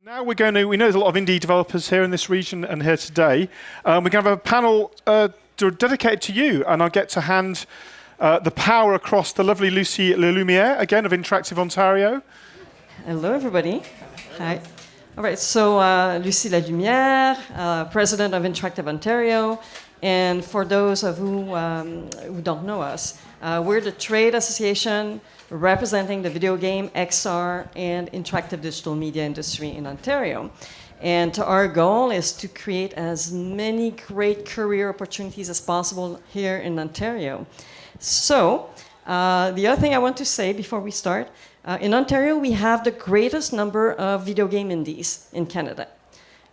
Now we know there's a lot of indie developers here in this region and here today. We're going to have a panel dedicated to you, and I'll get to hand the power across the lovely Lucie Lalumière, again of Interactive Ontario. Hello, everybody. Hi. All right, so Lucie Lalumière, President of Interactive Ontario. And for those of you who don't know us, we're the trade association representing the video game, XR, and interactive digital media industry in Ontario. And our goal is to create as many great career opportunities as possible here in Ontario. So, the other thing I want to say before we start, in Ontario, we have the greatest number of video game indies in Canada.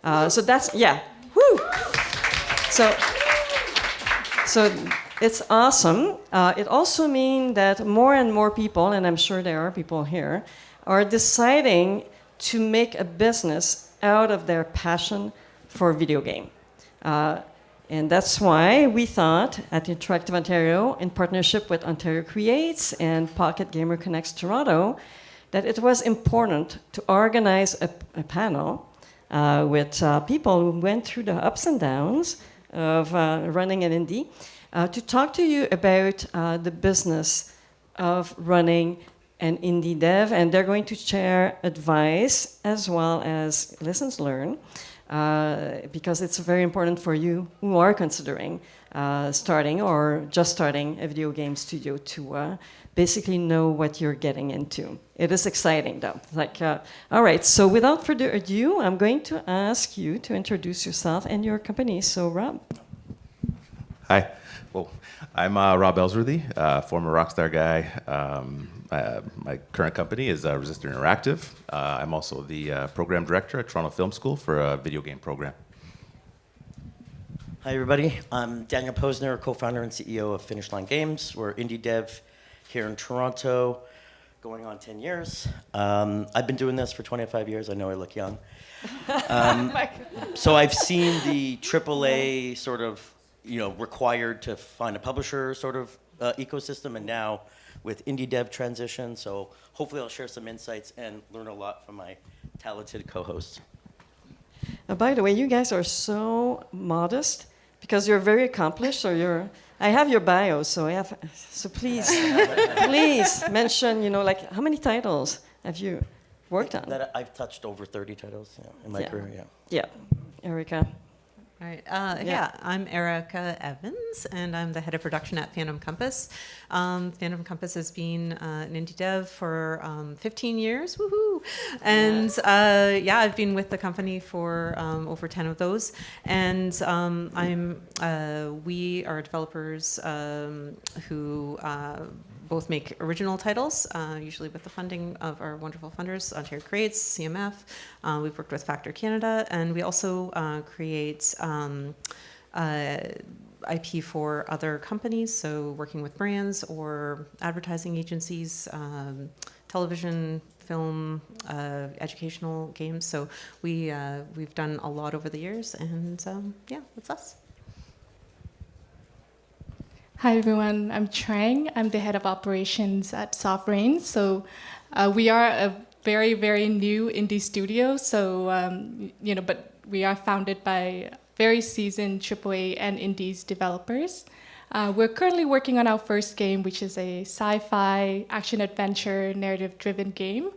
So that's, yeah, woo! So it's awesome. It also means that more and more people, and I'm sure there are people here, are deciding to make a business out of their passion for video game. And that's why we thought at Interactive Ontario, in partnership with Ontario Creates and Pocket Gamer Connects Toronto, that it was important to organize a panel with people who went through the ups and downs of running an indie, to talk to you about the business of running an indie dev, and they're going to share advice as well as lessons learned, because it's very important for you who are considering starting or just starting a video game studio to basically know what you're getting into. It is exciting, though. All right, so without further ado, I'm going to ask you to introduce yourself and your company. So, Rob. Hi. Well, I'm Rob Elsworthy, former Rockstar guy. My current company is Resistr Interactive. I'm also the program director at Toronto Film School for a video game program. Hi, everybody. I'm Daniel Posner, co-founder and CEO of Finish Line Games. We're indie dev here in Toronto, going on 10 years. I've been doing this for 25 years. I know I look young. So I've seen the AAA sort of required to find a publisher sort of ecosystem, and now with indie dev transition. So hopefully I'll share some insights and learn a lot from my talented co-hosts. By the way, you guys are so modest because you're very accomplished. So I have your bio, so please, please mention, how many titles have you worked on? That I've touched over 30 titles in my career. Yeah, Ericka. Right. I'm Ericka Evans, and I'm the head of production at Phantom Compass. Phantom Compass has been an indie dev for 15 years, woohoo! And I've been with the company for over 10 of those. And we are developers who both make original titles, usually with the funding of our wonderful funders, Ontario Creates, CMF. We've worked with Factor Canada, and we also create IP for other companies, so working with brands or advertising agencies, television, film, educational games. So we've done a lot over the years, and that's us. Hi everyone, I'm Trang. I'm the head of operations at Softbrains. So we are a very, very new indie studio. So, but we are founded by very seasoned AAA and indies developers. We're currently working on our first game, which is a sci-fi action-adventure narrative-driven game.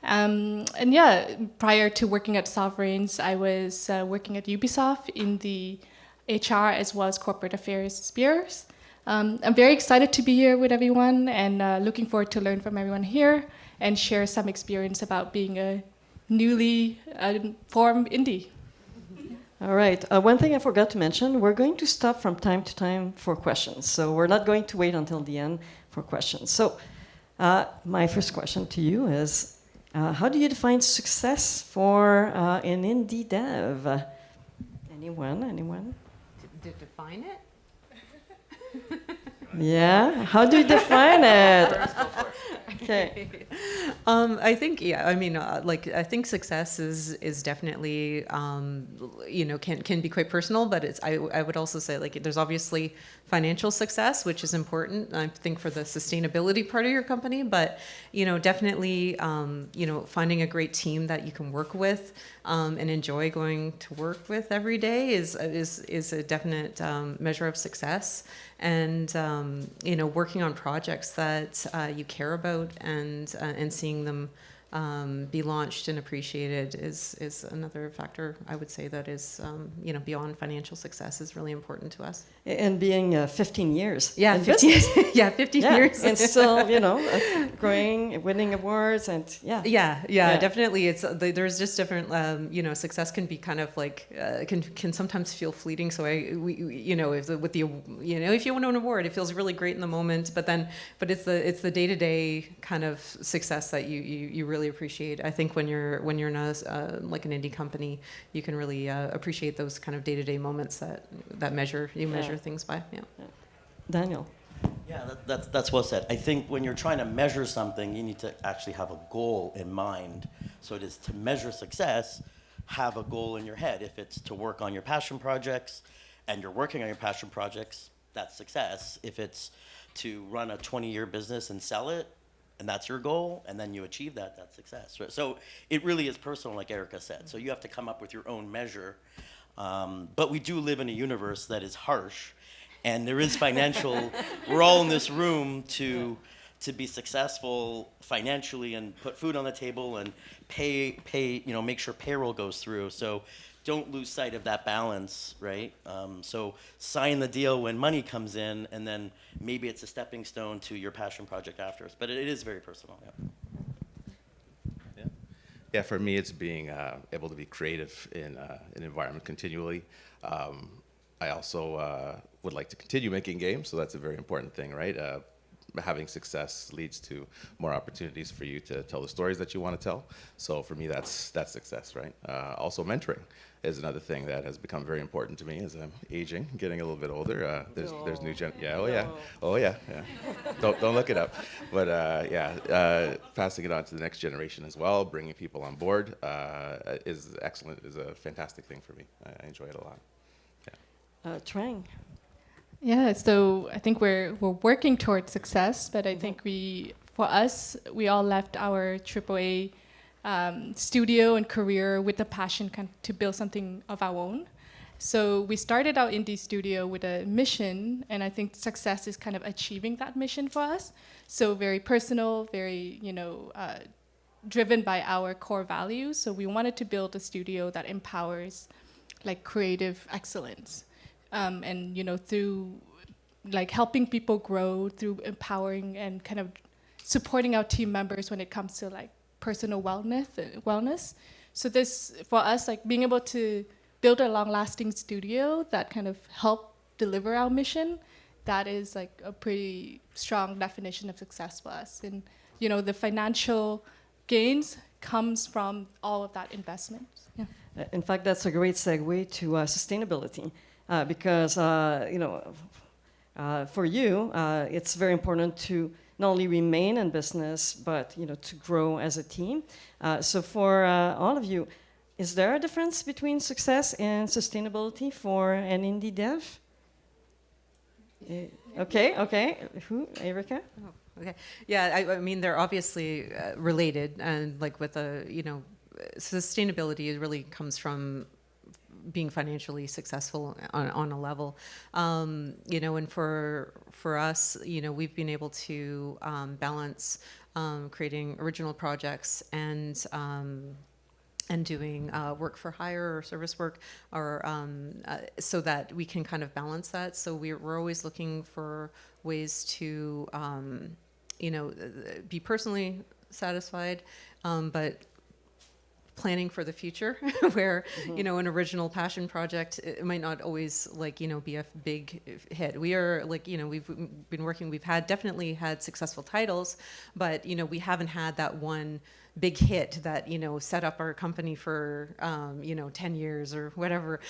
Prior to working at Softbrains, I was working at Ubisoft in the HR as well as corporate affairs spheres. I'm very excited to be here with everyone and looking forward to learn from everyone here and share some experience about being a newly formed indie. All right. One thing I forgot to mention, we're going to stop from time to time for questions. So we're not going to wait until the end for questions. So my first question to you is, how do you define success for an indie dev? Anyone? To define it? Yeah, how do you define it? Okay. I think, yeah. I mean, I think success is definitely, can be quite personal. But I would also say, like, there's obviously financial success, which is important, I think, for the sustainability part of your company. But definitely, finding a great team that you can work with and enjoy going to work with every day is a definite measure of success. And working on projects that you care about and seeing them be launched and appreciated is another factor, I would say, that is beyond financial success is really important to us. And being 15 years. Yeah, in 15 business. yeah, 15 years. And still, growing, winning awards, and Yeah, definitely. There's just different. Success can be kind of like can sometimes feel fleeting. So if you win an award, it feels really great in the moment. But it's the day-to-day kind of success that you really appreciate. I think when you're in like an indie company, you can really appreciate those kind of day-to-day moments that measure things by. Yeah. Daniel. Yeah, that's well said. I think when you're trying to measure something, you need to actually have a goal in mind. So it is to measure success, have a goal in your head. If it's to work on your passion projects and you're working on your passion projects, that's success. If it's to run a 20-year business and sell it, and that's your goal, and then you achieve that, that's success. So it really is personal, like Ericka said. So you have to come up with your own measure. But we do live in a universe that is harsh, and there is financial. We're all in this room to be successful financially and put food on the table and pay. Make sure payroll goes through. So don't lose sight of that balance, right? So sign the deal when money comes in, and then maybe it's a stepping stone to your passion project afterwards. But it is very personal. Yeah. Yeah, for me, it's being able to be creative in an environment continually. I also would like to continue making games, so that's a very important thing, right? Having success leads to more opportunities for you to tell the stories that you want to tell. So for me, that's success, right? Also, mentoring is another thing that has become very important to me as I'm aging, getting a little bit older. There's new oh yeah. Don't look it up, but passing it on to the next generation as well, bringing people on board is excellent. Is a fantastic thing for me. I enjoy it a lot. Trang. Yeah, so I think we're working towards success, but I think we all left our AAA studio and career with the passion to build something of our own. So we started our indie studio with a mission, and I think success is kind of achieving that mission for us. So very personal, very driven by our core values. So we wanted to build a studio that empowers like creative excellence. And through like helping people grow, through empowering and kind of supporting our team members when it comes to like personal wellness. So this for us, like being able to build a long-lasting studio that kind of help deliver our mission, that is like a pretty strong definition of success for us. And the financial gains comes from all of that investment. Yeah. In fact, that's a great segue to sustainability. Because for you, it's very important to not only remain in business, but to grow as a team. So for all of you, is there a difference between success and sustainability for an indie dev? Okay. Who? Ericka? Oh, okay. Yeah, I mean they're obviously related, and like with sustainability, it really comes from being financially successful on a level, and for us, we've been able to balance creating original projects and doing work for hire or service work, or so that we can kind of balance that. So we're always looking for ways to be personally satisfied, but planning for the future, where an original passion project, it might not always be a big hit. We are we've been working. We've definitely had successful titles, but we haven't had that one big hit that, set up our company for, 10 years or whatever,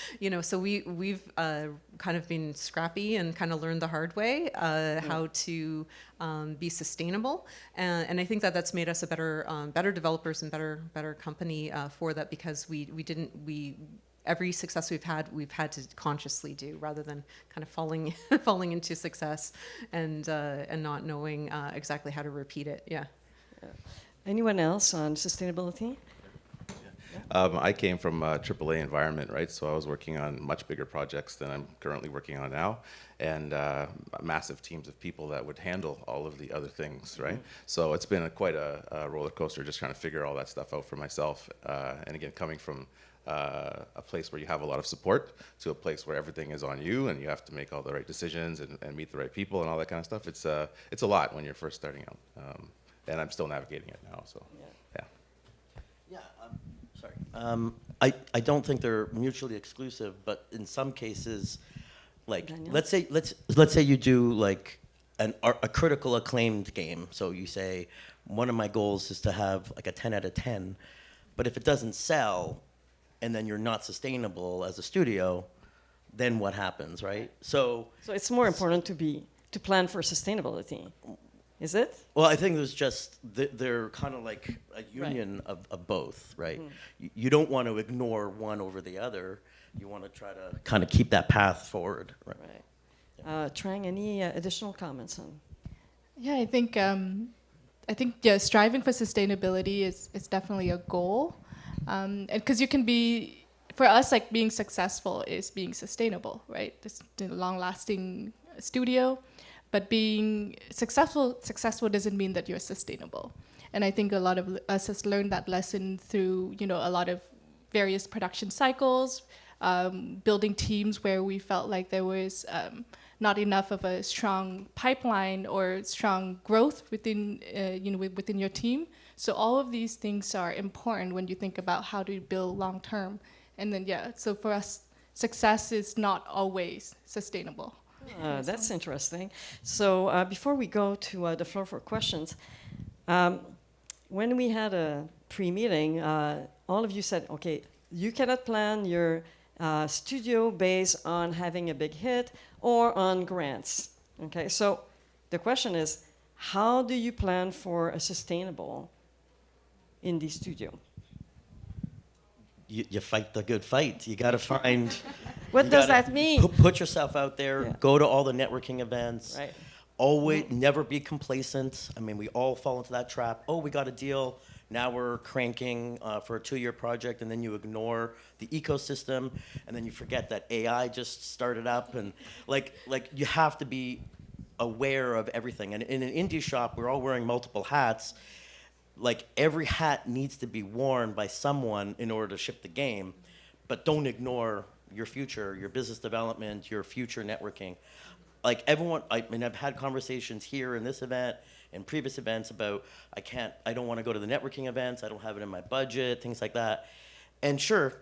so we've kind of been scrappy and kind of learned the hard way how to be sustainable. And I think that that's made us a better developers and better company for that, because every success we've had to consciously do, rather than kind of falling into success and not knowing exactly how to repeat it. Yeah. Anyone else on sustainability? I came from a AAA environment, right? So I was working on much bigger projects than I'm currently working on now, and massive teams of people that would handle all of the other things, right? So it's been quite a roller coaster just trying to figure all that stuff out for myself. And again, coming from a place where you have a lot of support to a place where everything is on you and you have to make all the right decisions and meet the right people and all that kind of stuff. It's a lot when you're first starting out, and I'm still navigating it now. So yeah. Yeah, sorry. I don't think they're mutually exclusive, but in some cases, like Daniel? let's say you do like a critical acclaimed game. So you say one of my goals is to have like a 10 out of 10, but if it doesn't sell, and then you're not sustainable as a studio, then what happens, right? So it's more important to plan for sustainability, is it? Well, I think there's just they're kind of like a union of both, right? You don't want to ignore one over the other. You want to try to kind of keep that path forward, right? Trang, any additional comments on? Yeah, I think striving for sustainability is definitely a goal. And because you can be, for us, like being successful is being sustainable, right? This long-lasting studio, but being successful doesn't mean that you're sustainable. And I think a lot of us has learned that lesson through, a lot of various production cycles, building teams where we felt like there was not enough of a strong pipeline or strong growth within, within your team. So all of these things are important when you think about how to build long term. And then, so for us, success is not always sustainable. That's interesting. So before we go to the floor for questions, when we had a pre-meeting, all of you said, okay, you cannot plan your studio based on having a big hit or on grants. Okay, so the question is, how do you plan for a sustainable indie studio? You fight the good fight. You got to find. What does that mean? Put yourself out there. Go to all the networking events. Right. Always never be complacent. I mean, we all fall into that trap. Oh, we got a deal. Now we're cranking for a 2-year project, and then you ignore the ecosystem, and then you forget that AI just started up, and like you have to be aware of everything. And in an indie shop, we're all wearing multiple hats. Like every hat needs to be worn by someone in order to ship the game, but don't ignore your future, your business development, your future networking. Like everyone, I've had conversations here in this event and previous events about I don't want to go to the networking events, I don't have it in my budget, things like that. And sure,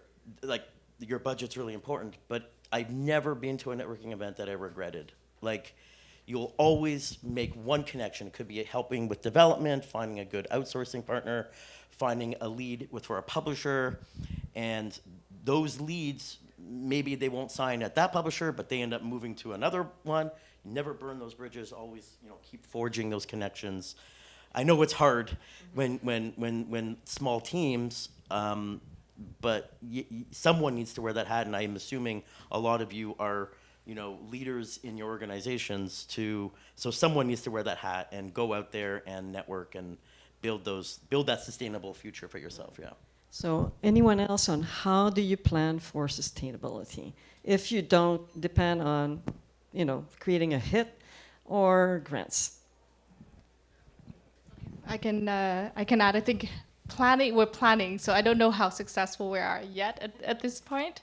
like your budget's really important, but I've never been to a networking event that I regretted. Like you'll always make one connection. It could be helping with development, finding a good outsourcing partner, finding a lead for a publisher, and those leads, maybe they won't sign at that publisher, but they end up moving to another one. You never burn those bridges. Always, keep forging those connections. I know it's hard when small teams, but someone needs to wear that hat, and I'm assuming a lot of you are, leaders in your organizations so someone needs to wear that hat and go out there and network and build that sustainable future for yourself. Yeah. So anyone else on how do you plan for sustainability if you don't depend on, creating a hit or grants? I can add, I think we're planning, so I don't know how successful we are yet at this point.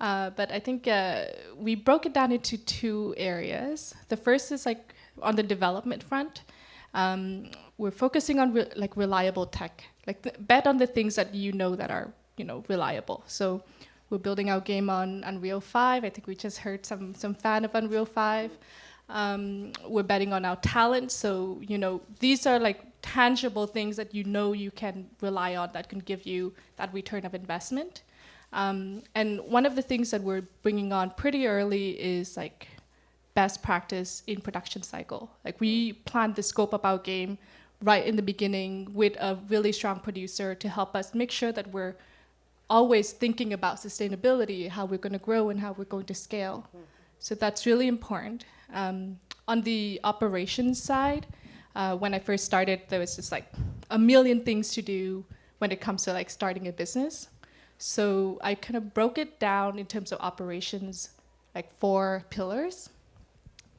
But I think we broke it down into 2 areas. The first is like on the development front. We're focusing on reliable tech, bet on the things that that are reliable. So we're building our game on Unreal 5. I think we just heard some fan of Unreal 5. We're betting on our talent. So these are like tangible things that you know you can rely on that can give you that return of investment. And one of the things that we're bringing on pretty early is like best practice in production cycle. Like we planned the scope of our game right in the beginning with a really strong producer to help us make sure that we're always thinking about sustainability, how we're going to grow and how we're going to scale. So that's really important. On the operations side, when I first started, there was just like a million things to do when it comes to like starting a business. So I kind of broke it down in terms of operations, like 4 pillars.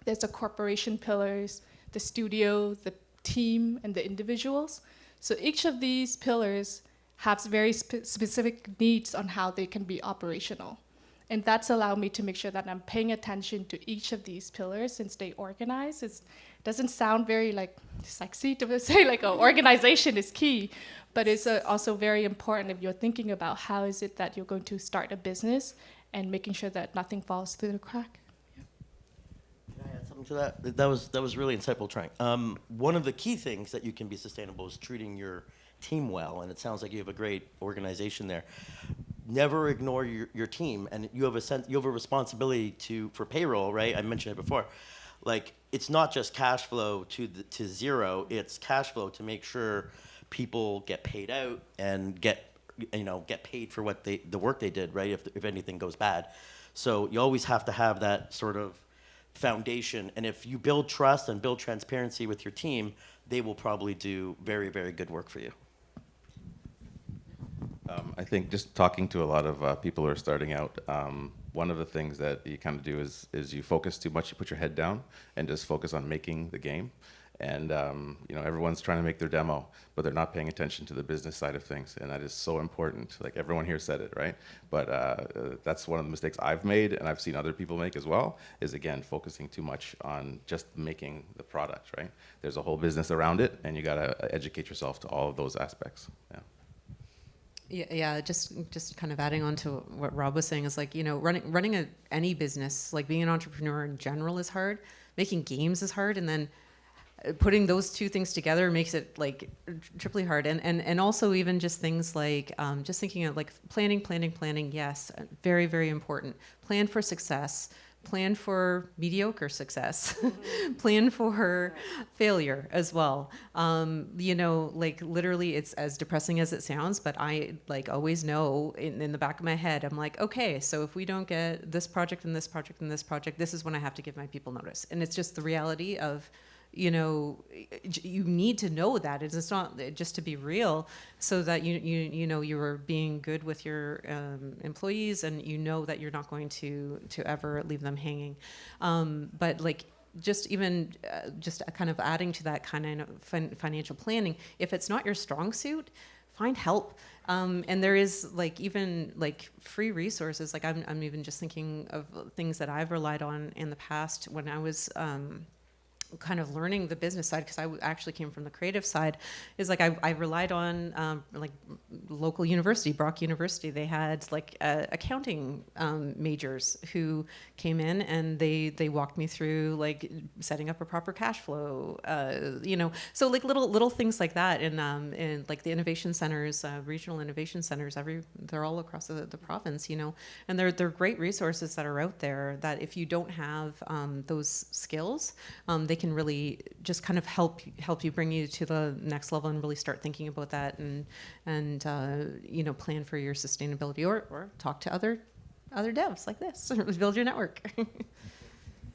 There's the corporation pillars, the studio, the team, and the individuals. So each of these pillars has very specific needs on how they can be operational. And that's allowed me to make sure that I'm paying attention to each of these pillars and stay organized. It doesn't sound very like sexy to say like organization is key, but it's also very important if you're thinking about how is it that you're going to start a business and making sure that nothing falls through the crack. Can I add something to that? That was really insightful, Trang. One of the key things that you can be sustainable is treating your team well, and it sounds like you have a great organization there. Never ignore your team, and you have a responsibility for payroll, right? I mentioned it before. Like, it's not just cash flow to zero; it's cash flow to make sure people get paid out and get paid for what the work they did, right? If anything goes bad, so you always have to have that sort of foundation. And if you build trust and build transparency with your team, they will probably do very, very good work for you. I think just talking to a lot of people who are starting out, one of the things that you kind of do is you focus too much. You put your head down and just focus on making the game. And everyone's trying to make their demo, but they're not paying attention to the business side of things, and that is so important. Like everyone here said it, right? But that's one of the mistakes I've made, and I've seen other people make as well. Is again focusing too much on just making the product, right? There's a whole business around it, and you gotta educate yourself to all of those aspects. Yeah. Yeah, just kind of adding on to what Rob was saying is like, running any business, like being an entrepreneur in general is hard. Making games is hard, and then putting those two things together makes it like triply hard. And also even just things like just thinking of like planning. Yes, very, very important. Plan for success. Plan for mediocre success. Plan for failure as well. Like literally it's as depressing as it sounds, but I like always know in the back of my head, I'm like, okay, so if we don't get this project and this project and this project, this is when I have to give my people notice. And it's just the reality of, you need to know that it's not just to be real, so that you are being good with your employees, and you know that you're not going to ever leave them hanging. But like just kind of adding to that kind of financial planning, if it's not your strong suit, find help. And there is like even like free resources. Like I'm even just thinking of things that I've relied on in the past when I was kind of learning the business side, because I actually came from the creative side, is like I relied on like local university, Brock University. They had like accounting majors who came in, and they walked me through like setting up a proper cash flow, so like little things like that. And like the innovation centers, regional innovation centers, they're all across the province, and they're great resources that are out there that if you don't have those skills, they can really just kind of help you, bring you to the next level, and really start thinking about that, and plan for your sustainability, or talk to other devs like this. Build your network.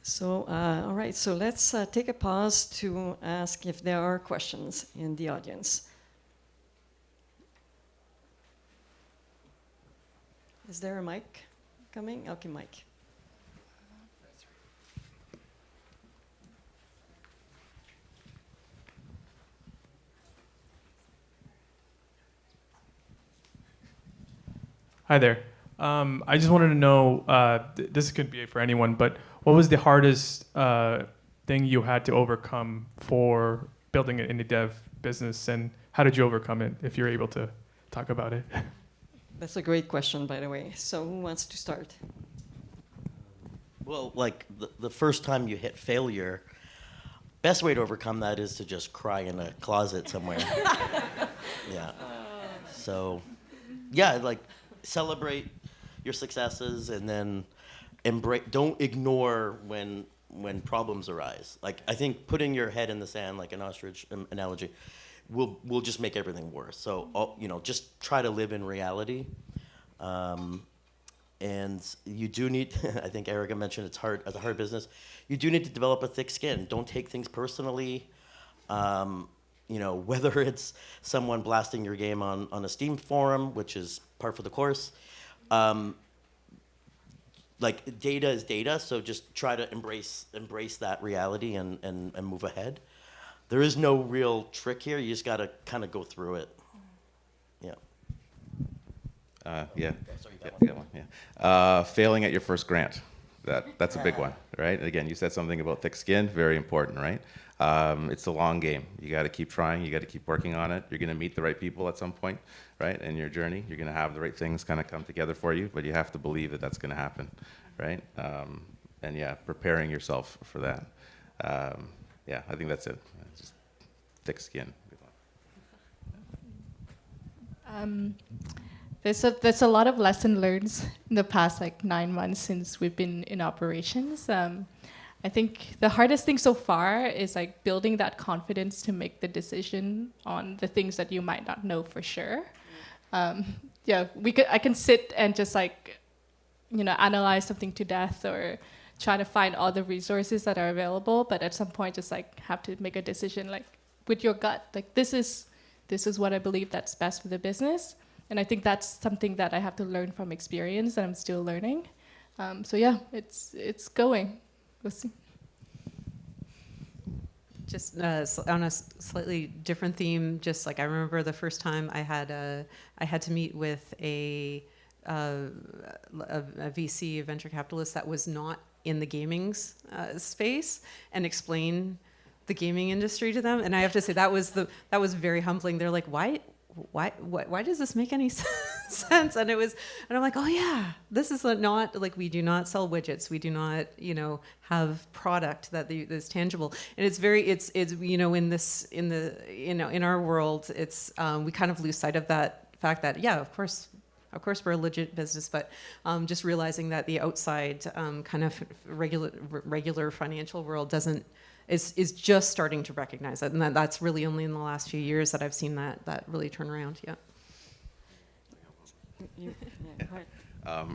So, all right, so let's take a pause to ask if there are questions in the audience. Is there a mic coming? Okay, mic. Hi there. I just wanted to know, this could be for anyone, but what was the hardest thing you had to overcome for building an indie dev business, and how did you overcome it, if you're able to talk about it? That's a great question, by the way. So who wants to start? Well, like the first time you hit failure, best way to overcome that is to just cry in a closet somewhere. Yeah. So, yeah, like celebrate your successes and then don't ignore when problems arise. Like, I think putting your head in the sand, like an ostrich analogy, will just make everything worse. So, just try to live in reality. And you do need, I think Ericka mentioned it's hard, as a hard business, you do need to develop a thick skin. Don't take things personally. Whether it's someone blasting your game on a Steam forum, which is par for the course, like data is data, so just try to embrace that reality and move ahead. There is no real trick here. You just got to kind of go through it. Yeah. Yeah. Yeah, one, yeah. Failing at your first grant. That's a big one, right? Again, you said something about thick skin, very important, right? It's a long game. You got to keep trying. You got to keep working on it. You're going to meet the right people at some point, right? In your journey, you're going to have the right things kind of come together for you, but you have to believe that that's going to happen, right? And yeah, preparing yourself for that. Yeah, I think that's it. Just thick skin. There's a lot of lesson learned in the past 9 months since we've been in operations. I think the hardest thing so far is building that confidence to make the decision on the things that you might not know for sure. I can sit and just analyze something to death or try to find all the resources that are available, but at some point just have to make a decision with your gut. This is what I believe that's best for the business. And I think that's something that I have to learn from experience, and I'm still learning. It's going. We'll see. Just on a slightly different theme, just I remember the first time I had to meet with a VC, a venture capitalist that was not in the gaming space, and explain the gaming industry to them. And I have to say that was very humbling. They're like, why does this make any sense? And I'm like, oh yeah, this is not we do not sell widgets. We do not, have product that is tangible. And it's in our world, it's we kind of lose sight of that fact that, yeah, of course we're a legit business, but just realizing that the outside kind of regular financial world is just starting to recognize that, and that's really only in the last few years that I've seen that really turn around. Yeah.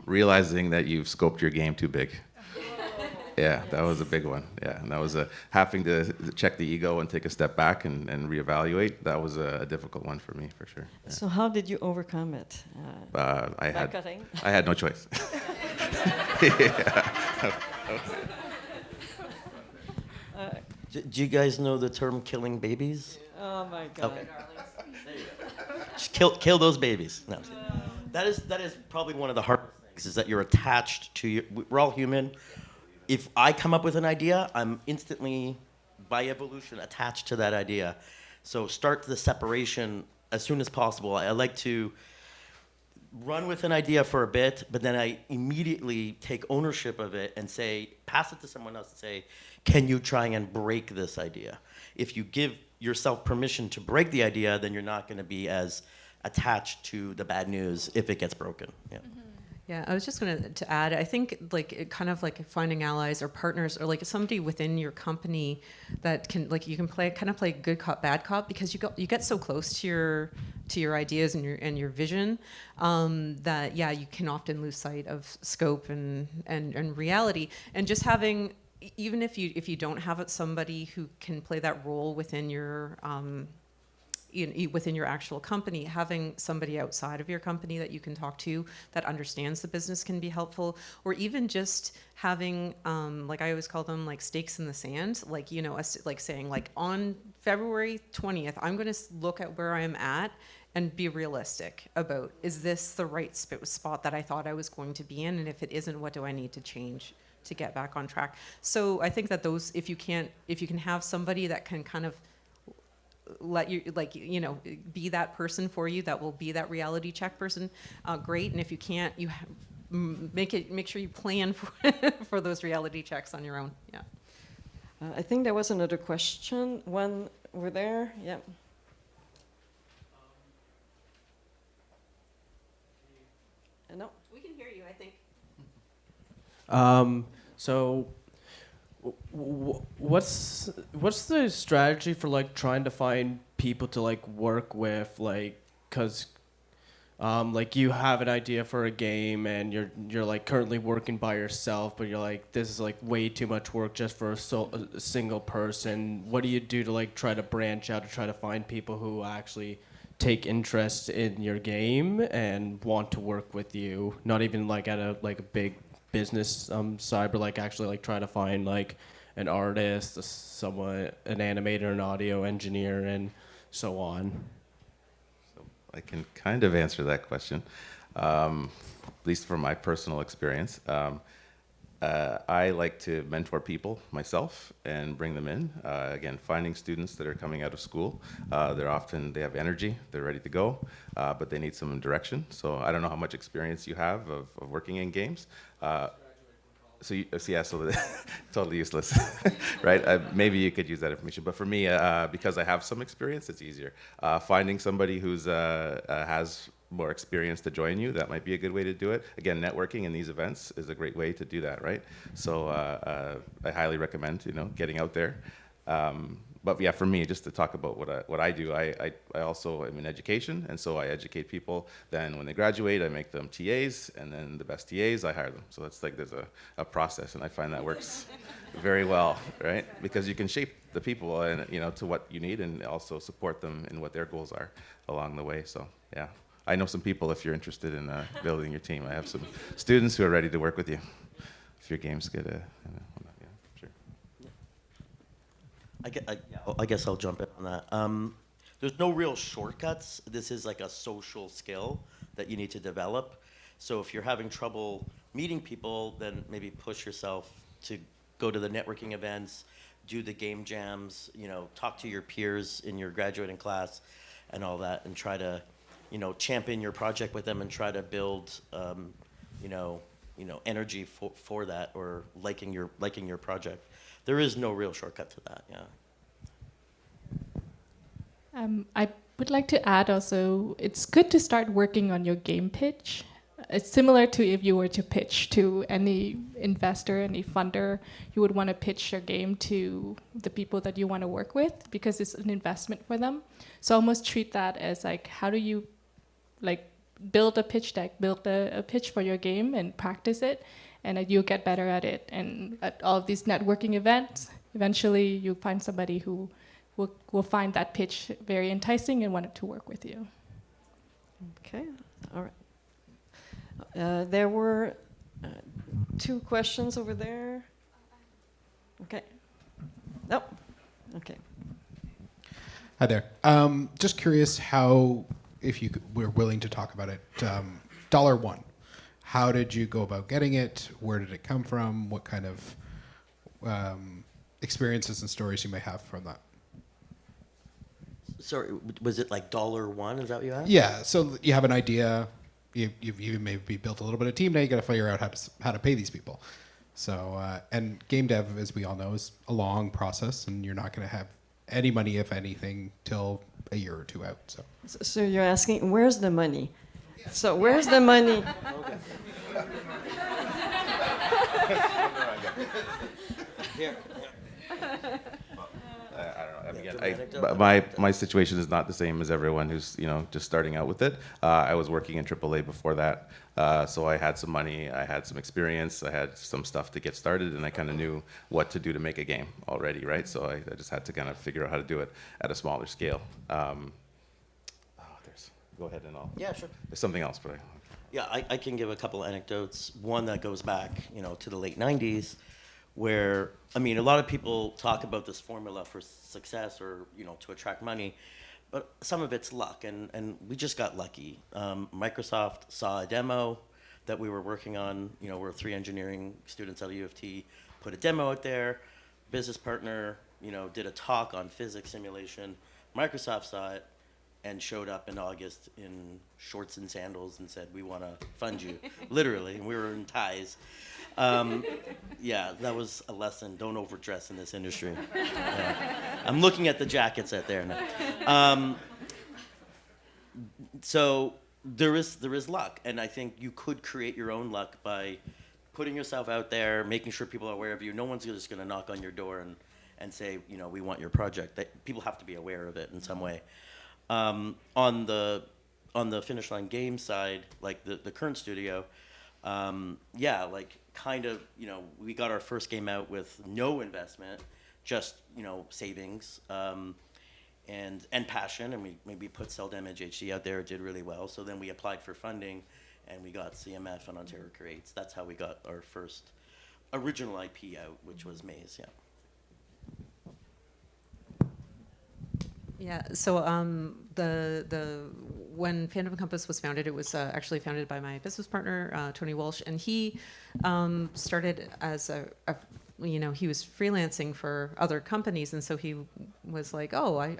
Realizing that you've scoped your game too big. Yeah, that was a big one. Yeah, and that was having to check the ego and take a step back and reevaluate. That was a difficult one for me, for sure. Yeah. So how did you overcome it? I had no choice. Yeah. Do you guys know the term killing babies? Oh my God. Okay. Just kill those babies. No. That is probably one of the hardest things, is that you're attached to we're all human. If I come up with an idea, I'm instantly, by evolution, attached to that idea. So start the separation as soon as possible. I like to run with an idea for a bit, but then I immediately take ownership of it and pass it to someone else and say, can you try and break this idea? If you give yourself permission to break the idea, then you're not going to be as attached to the bad news if it gets broken. Yeah. Mm-hmm. Yeah, I was just going to add, I think finding allies or partners or somebody within your company that can you can play good cop, bad cop, because you get so close to your ideas and your vision that you can often lose sight of scope and reality. And just having, even if you don't have somebody who can play that role within your within your actual company, having somebody outside of your company that you can talk to that understands the business can be helpful. Or even just having, I always call them stakes in the sand, saying on February 20th, I'm going to look at where I'm at and be realistic about, is this the right spot that I thought I was going to be in? And if it isn't, what do I need to change to get back on track? So I think that those, if you can have somebody that can kind of let you be that person for you, that will be that reality check person, great. And if you can't, you make sure you plan for those reality checks on your own. Yeah. I think there was another question. One over there. Yeah. No. We can hear you, I think. So, what's the strategy for like trying to find people to like work with, like, cause like you have an idea for a game and you're like currently working by yourself, but you're like, this is like way too much work just for a single person. What do you do to like try to branch out to try to find people who actually take interest in your game and want to work with you? Not even like at a big business side, but like actually like try to find like an artist, someone, an animator, an audio engineer, and so on. I can kind of answer that question, at least from my personal experience. I like to mentor people myself and bring them in. Again, finding students that are coming out of school, they have energy, they're ready to go, but they need some direction. So I don't know how much experience you have of working in games. So totally useless, right? Maybe you could use that information, but for me, because I have some experience, it's easier. Finding somebody who's has more experience to join you, that might be a good way to do it. Again, networking in these events is a great way to do that, right? So I highly recommend getting out there. But yeah, for me, just to talk about what I do, I also am in education, and so I educate people. Then when they graduate, I make them TAs, and then the best TAs, I hire them. So that's like there's a process, and I find that works very well, right? Because you can shape the people and to what you need, and also support them in what their goals are along the way. So yeah, I know some people if you're interested in building your team. I have some students who are ready to work with you if your game's good. I guess I'll jump in on that. There's no real shortcuts. This is like a social skill that you need to develop. So if you're having trouble meeting people, then maybe push yourself to go to the networking events, do the game jams, talk to your peers in your graduating class and all that, and try to, champion your project with them and try to build, energy for that, or liking your project. There is no real shortcut to that, yeah. I would like to add also, it's good to start working on your game pitch. It's similar to if you were to pitch to any investor, any funder, you would want to pitch your game to the people that you want to work with, because it's an investment for them. So almost treat that as like, how do you like build a pitch deck, build a pitch for your game and practice it, and you'll get better at it. And at all of these networking events, eventually you find somebody who will find that pitch very enticing and want to work with you. Okay, all right. There were 2 questions over there. Okay. No. Okay. Hi there. Just curious how, if you were willing to talk about it, $1. How did you go about getting it? Where did it come from? What kind of experiences and stories you may have from that? Sorry, was it like $1? Is that what you asked? Yeah, so you have an idea. You maybe built a little bit of team. Now you got to figure out how to pay these people. So and game dev, as we all know, is a long process, and you're not going to have any money, if anything, till a year or 2 out. So you're asking, where's the money? So where's the money? Here. I don't know. Again, my situation is not the same as everyone who's just starting out with it. I was working in AAA before that, so I had some money, I had some experience, I had some stuff to get started, and I kind of knew what to do to make a game already, right? So I just had to kind of figure out how to do it at a smaller scale. Go ahead and I'll. Yeah, sure. There's something else, but Yeah, I can give a couple anecdotes. One that goes back, to the late '90s, where a lot of people talk about this formula for success, or to attract money, but some of it's luck, and we just got lucky. Microsoft saw a demo that we were working on. We're 3 engineering students out of U of T, put a demo out there. Business partner, did a talk on physics simulation. Microsoft saw it, and showed up in August in shorts and sandals and said, "We want to fund you," literally, and we were in ties. Yeah, that was a lesson. Don't overdress in this industry. I'm looking at the jackets out there now. So there is luck, and I think you could create your own luck by putting yourself out there, making sure people are aware of you. No one's just going to knock on your door and say, you know, we want your project. People have to be aware of it in some way. On the Finish Line Games side, like the current studio, yeah, like kind of, you know, we got our first game out with no investment, just, you know, savings and passion, and we put Cell Damage HD out there. It did really well. So then we applied for funding, and we got CMF and Ontario Creates. That's how we got our first original IP out, which was Maze. Yeah. Yeah. So when Phantom Compass was founded, it was actually founded by my business partner Tony Walsh, and he started as he was freelancing for other companies, and so he was like, oh,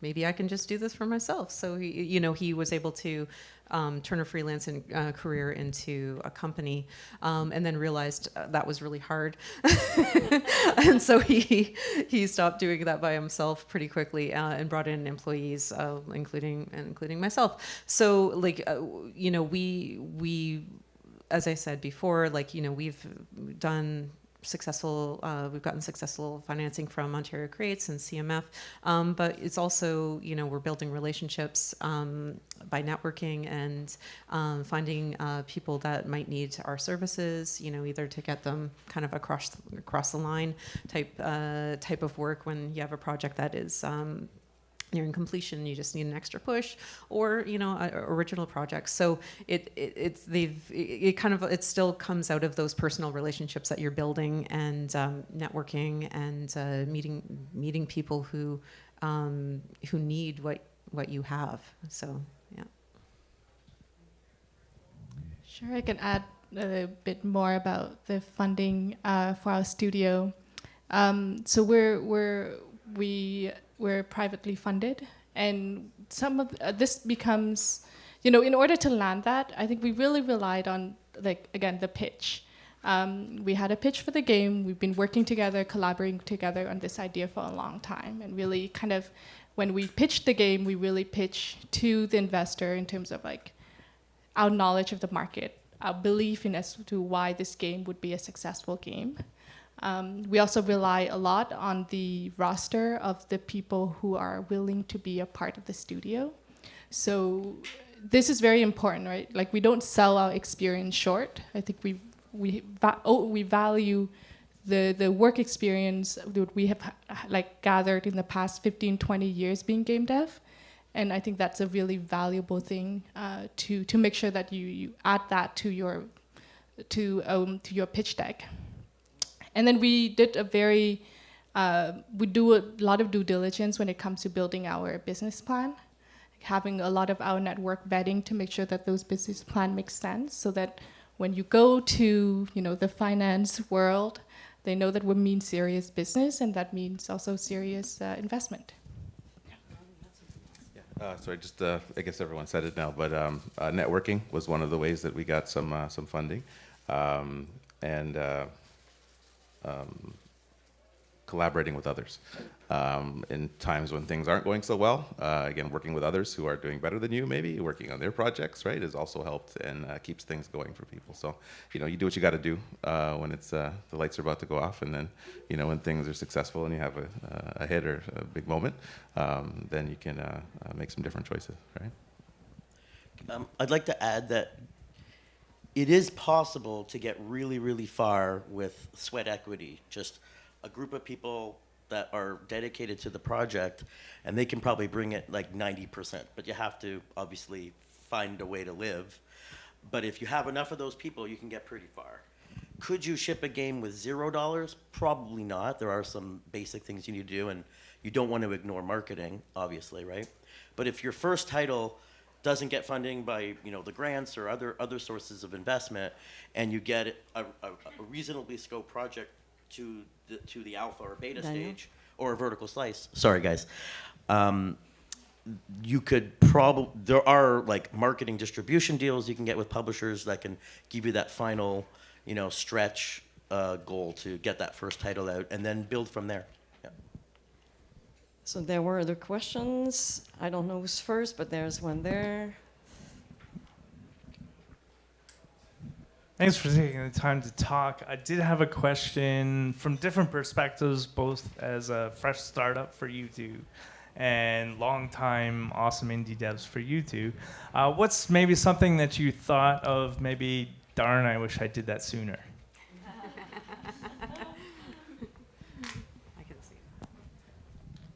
maybe I can just do this for myself. So he was able to turn a freelance career into a company, and then realized that was really hard, and so he stopped doing that by himself pretty quickly and brought in employees, including myself. So we, as I said before, we've gotten successful financing from Ontario Creates and CMF, but it's also, we're building relationships by networking and finding people that might need our services, either to get them kind of across the line type of work when you have a project that is nearing completion, you just need an extra push, or original projects. So it still comes out of those personal relationships that you're building and networking and meeting people who need what you have. So yeah. Sure, I can add a bit more about the funding for our studio. So we're privately funded, and some of this becomes, in order to land that, I think we really relied on, the pitch. We had a pitch for the game. We've been working together, collaborating together on this idea for a long time, and really kind of, when we pitched the game, we really pitched to the investor in terms of our knowledge of the market, our belief in as to why this game would be a successful game. We also rely a lot on the roster of the people who are willing to be a part of the studio. So this is very important, right? We don't sell our experience short. I think we value the work experience that we have gathered in the past 15, 20 years being game dev. And I think that's a really valuable thing to make sure that you add that to your pitch deck. And then we did we do a lot of due diligence when it comes to building our business plan, having a lot of our network vetting to make sure that those business plan makes sense, so that when you go to the finance world, they know that we mean serious business, and that means also serious investment. Sorry, just I guess everyone said it now, but networking was one of the ways that we got some funding, and collaborating with others in times when things aren't going so well. Again, working with others who are doing better than you, maybe working on their projects, right, has also helped and keeps things going for people. So, you do what you got to do when it's the lights are about to go off, and then, when things are successful and you have a hit or a big moment, then you can make some different choices, right? I'd like to add that it is possible to get really, really far with sweat equity, just a group of people that are dedicated to the project, and they can probably bring it 90%, but you have to obviously find a way to live. But if you have enough of those people, you can get pretty far. Could you ship a game with $0? Probably not. There are some basic things you need to do, and you don't want to ignore marketing, obviously, right? But if your first title doesn't get funding by the grants or other sources of investment, and you get a reasonably scoped project to the alpha or beta stage or a vertical slice. Sorry, guys. you could probably, there are like marketing distribution deals you can get with publishers that can give you that final, stretch goal to get that first title out and then build from there. Yeah. So there were other questions. I don't know who's first, but there's one there. Thanks for taking the time to talk. I did have a question from different perspectives, both as a fresh startup for you two and long-time awesome indie devs for you two. What's maybe something that you thought of, maybe, darn, I wish I did that sooner?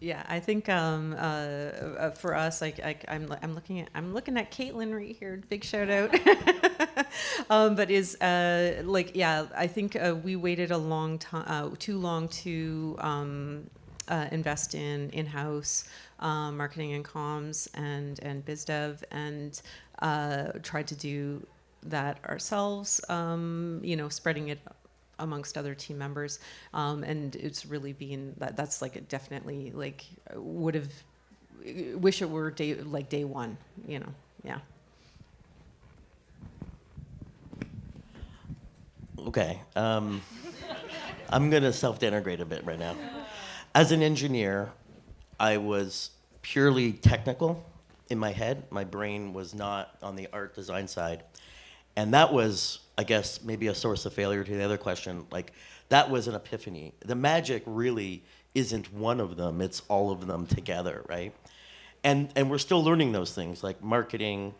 Yeah, I think for us, I'm looking at Caitlin right here. Big shout out. But I think we waited a long time, too long to invest in in-house marketing and comms and biz dev, and tried to do that ourselves. Spreading it amongst other team members, and it's really been that's like definitely like would have wish it were day one, yeah. Okay, I'm gonna self-denigrate a bit right now. As an engineer, I was purely technical in my head. My brain was not on the art design side, and that was, I guess, maybe a source of failure to the other question. Like, that was an epiphany. The magic really isn't one of them, it's all of them together, right? And we're still learning those things. Like, marketing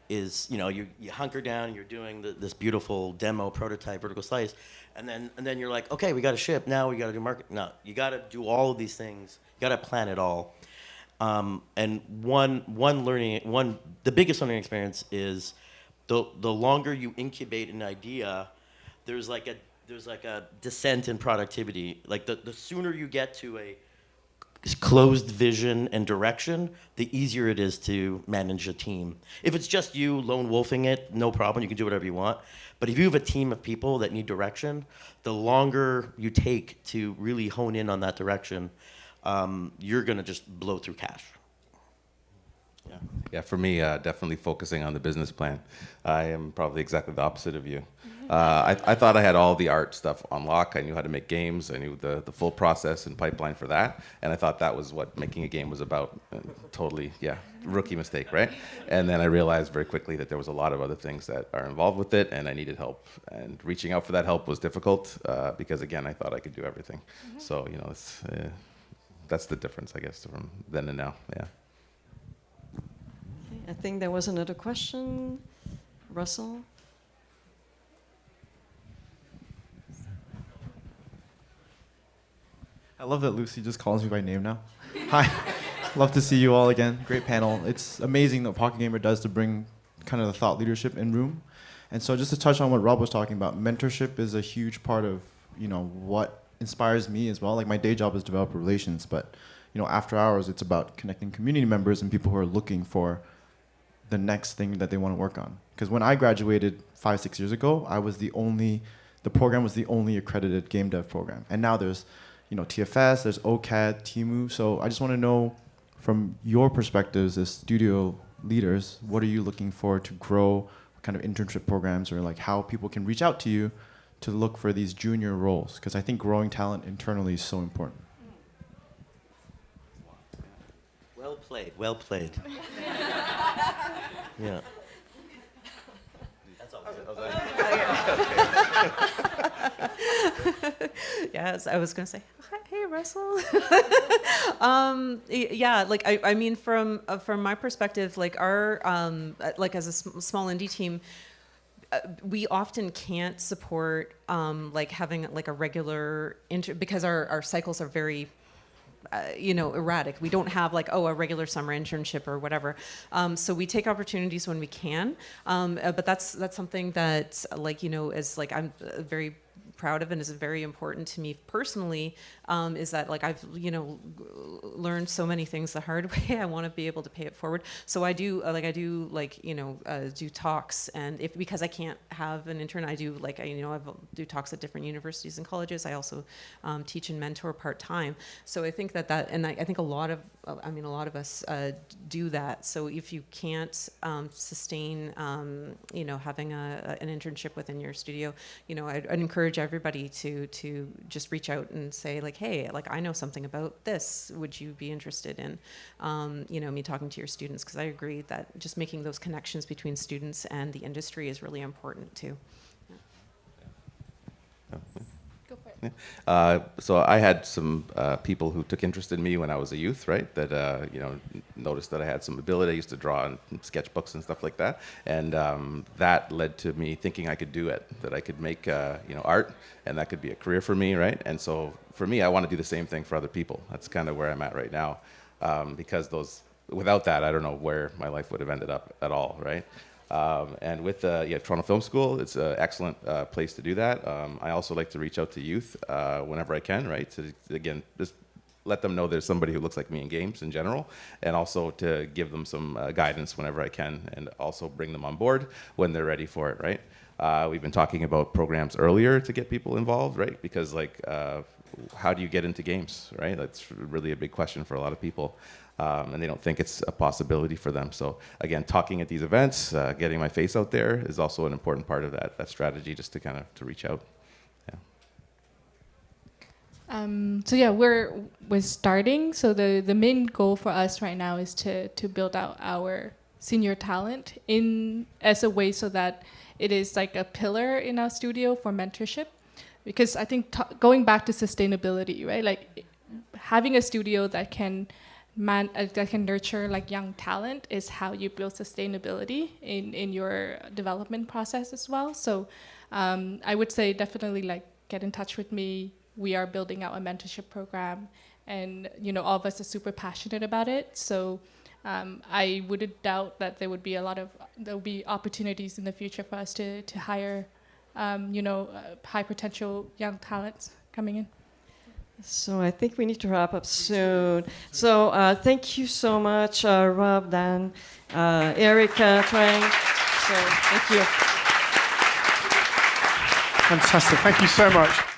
is, you hunker down, you're doing this beautiful demo, prototype, vertical slice, and then you're like, okay, we got to ship, now we got to do market. No, you got to do all of these things, you got to plan it all. And the biggest learning experience is the longer you incubate an idea, there's like a descent in productivity. Like the sooner you get to a closed vision and direction, the easier it is to manage a team. If it's just you lone wolfing it, no problem, you can do whatever you want. But if you have a team of people that need direction, the longer you take to really hone in on that direction, you're gonna just blow through cash. Yeah, for me, definitely focusing on the business plan. I am probably exactly the opposite of you. I thought I had all the art stuff on lock. I knew how to make games. I knew the full process and pipeline for that. And I thought that was what making a game was about. Totally, rookie mistake, right? And then I realized very quickly that there was a lot of other things that are involved with it, and I needed help. And reaching out for that help was difficult because, again, I thought I could do everything. So, that's the difference, I guess, from then and now, yeah. I think there was another question. Russell? I love that Lucie just calls me by name now. Hi, love to see you all again. Great panel. It's amazing what Pocket Gamer does to bring kind of the thought leadership in room. And so just to touch on what Rob was talking about, mentorship is a huge part of, what inspires me as well. Like, my day job is developer relations, but, after hours, it's about connecting community members and people who are looking for the next thing that they want to work on. Because when I graduated 5-6 years ago, the program was the only accredited game dev program. And now there's, TFS, there's OCAD, TIMU. So I just want to know, from your perspectives as studio leaders, what are you looking for to grow? What kind of internship programs, or like how people can reach out to you to look for these junior roles? Because I think growing talent internally is so important. Well played, well played. Yeah. That's all. Yes, I was gonna say, hey Russell. I mean, from my perspective, like our as a small indie team, we often can't support having like a regular because our cycles are very erratic. We don't have like, a regular summer internship or whatever. So we take opportunities when we can. But that's something that is like, I'm very proud of and is very important to me personally, is that like I've, learned so many things the hard way. I want to be able to pay it forward. So I do do talks, and because I can't have an intern, I do I do talks at different universities and colleges. I also teach and mentor part-time. So I think and I think a lot of us do that. So if you can't sustain having an internship within your studio, I'd encourage everybody to just reach out and say hey, I know something about this. Would you be interested in me talking to your students? Because I agree that just making those connections between students and the industry is really important too. Go for it. So I had some people who took interest in me when I was a youth, right? That noticed that I had some ability. I used to draw in sketchbooks and stuff like that, and that led to me thinking I could do it. That I could make art, and that could be a career for me, right? And so for me, I want to do the same thing for other people. That's kind of where I'm at right now, because without that, I don't know where my life would have ended up at all, right? And with Toronto Film School, it's an excellent place to do that. I also like to reach out to youth whenever I can, right? To, again, just let them know there's somebody who looks like me in games in general, and also to give them some guidance whenever I can, and also bring them on board when they're ready for it, right? We've been talking about programs earlier to get people involved, right? Because how do you get into games, right? That's really a big question for a lot of people. And they don't think it's a possibility for them. So again, talking at these events, getting my face out there is also an important part of that strategy, just to kind of to reach out. Yeah. We're starting. So the main goal for us right now is to build out our senior talent as a way so that it is like a pillar in our studio for mentorship. Because I think going back to sustainability, right? Having a studio that can nurture young talent is how you build sustainability in your development process as well. So I would say definitely get in touch with me. We are building out a mentorship program, and all of us are super passionate about it. So I wouldn't doubt that there will be opportunities in the future for us to hire high potential young talents coming in. So I think we need to wrap up soon. So thank you so much, Rob, Dan, Ericka, Trang. So thank you. Fantastic. Thank you so much.